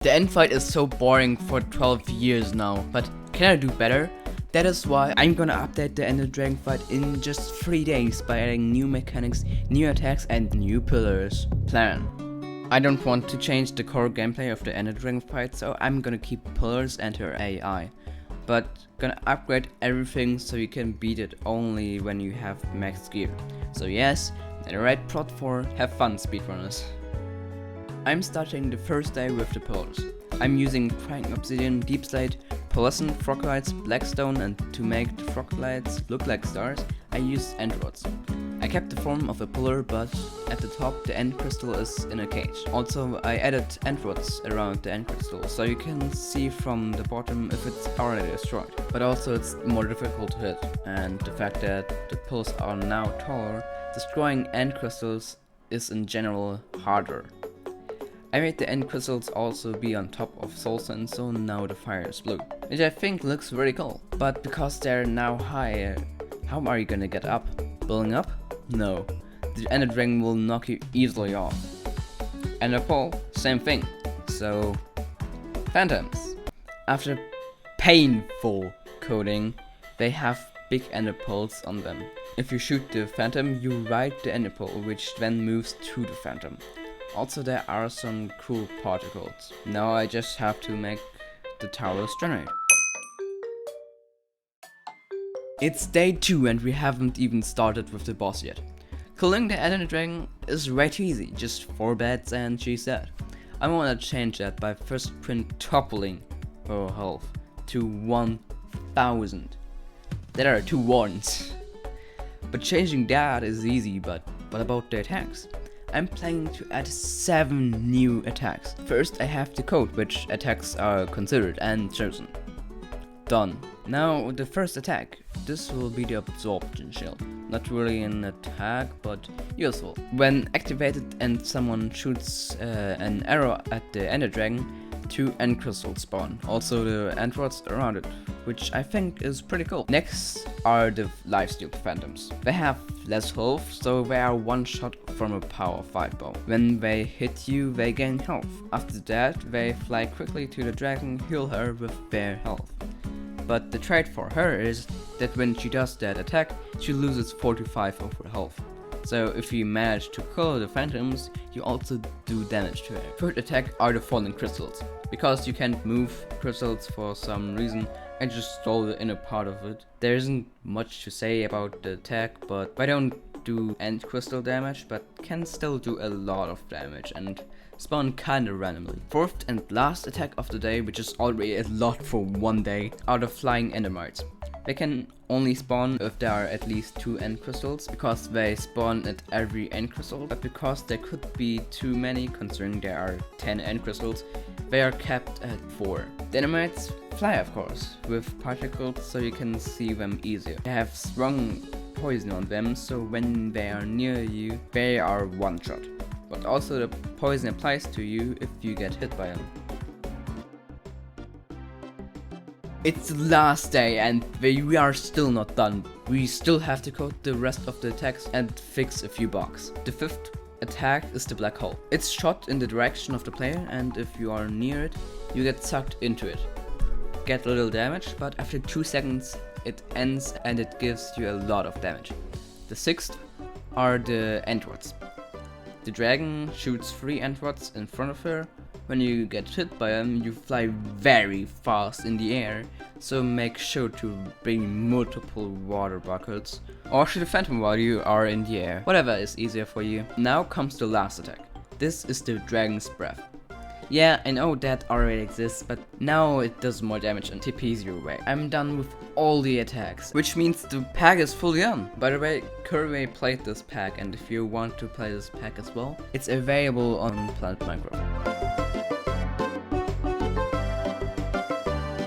The end fight is so boring for 12 years now, but can I do better? That is why I'm gonna update the Ender Dragon fight in just 3 days by adding new mechanics, new attacks and new pillars. Plan. I don't want to change the core gameplay of the Ender Dragon fight, so I'm gonna keep pillars and her AI. But gonna upgrade everything so you can beat it only when you have max gear. So yes, the right plot for have fun speedrunners. I'm starting the first day with the pillars. I'm using crying obsidian, deep slate, pearlescent, froglights, blackstone, and to make the froglights look like stars, I used end rods. I kept the form of a pillar, but at the top the end crystal is in a cage. Also, I added end rods around the end crystal, so you can see from the bottom if it's already destroyed. But also it's more difficult to hit, and the fact that the pillars are now taller, destroying end crystals is in general harder. I made the end crystals also be on top of soul sand, so now the fire is blue, which I think looks very cool. But because they're now high, how are you gonna get up? Building up? No. The Ender Dragon will knock you easily off. Ender Pearl, same thing. So, phantoms. After painful coding, they have big Ender Pearls on them. If you shoot the phantom, you ride the Ender Pearl, which then moves to the phantom. Also, there are some cool particles. Now I just have to make the towers generate. It's day 2 and we haven't even started with the boss yet. Killing the Ender Dragon is way too easy, just 4 beds and she's dead. I wanna change that by first quintupling her health to 1000. There are 2 ones. But changing that is easy, but what about the attacks? I'm planning to add 7 new attacks. First I have the code which attacks are considered and chosen. Done. Now the first attack. This will be the absorption shield. Not really an attack, but useful. When activated and someone shoots an arrow at the Ender Dragon, 2 end crystals spawn. Also the end rods around it, which I think is pretty cool. Next are the lifesteal phantoms. They have less health, so they are one shot from a power 5 bow. When they hit you, they gain health. After that, they fly quickly to the dragon, heal her with their health. But the trait for her is that when she does that attack, she loses 45 of her health. So if you manage to kill the phantoms, you also do damage to her. Third attack are the falling crystals. Because you can't move crystals for some reason, I just stole the inner part of it. There isn't much to say about the attack, but I don't do end crystal damage, but can still do a lot of damage and spawn kinda randomly. Fourth and last attack of the day, which is already a lot for one day, are the flying endermites. They can only spawn if there are at least 2 end crystals, because they spawn at every end crystal, but because there could be too many, considering there are 10 end crystals, they are capped at 4. The endermites fly, of course, with particles so you can see them easier. They have strong poison on them, so when they are near you, they are one shot. But also the poison applies to you if you get hit by them. It's the last day and we are still not done. We still have to code the rest of the attacks and fix a few bugs. The 5th attack is the black hole. It's shot in the direction of the player, and if you are near it, you get sucked into it. Get little damage, but after 2 seconds it ends and it gives you a lot of damage. The 6th are the end rods. The dragon shoots 3 end rods in front of her. When you get hit by them, you fly very fast in the air, so make sure to bring multiple water buckets or shoot a phantom while you are in the air. Whatever is easier for you. Now comes the last attack. This is the dragon's breath. Yeah, I know that already exists, but now it does more damage and TPs you away. I'm done with all the attacks, which means the pack is fully on. By the way, Curve played this pack, and if you want to play this pack as well, it's available on Planet Minecraft.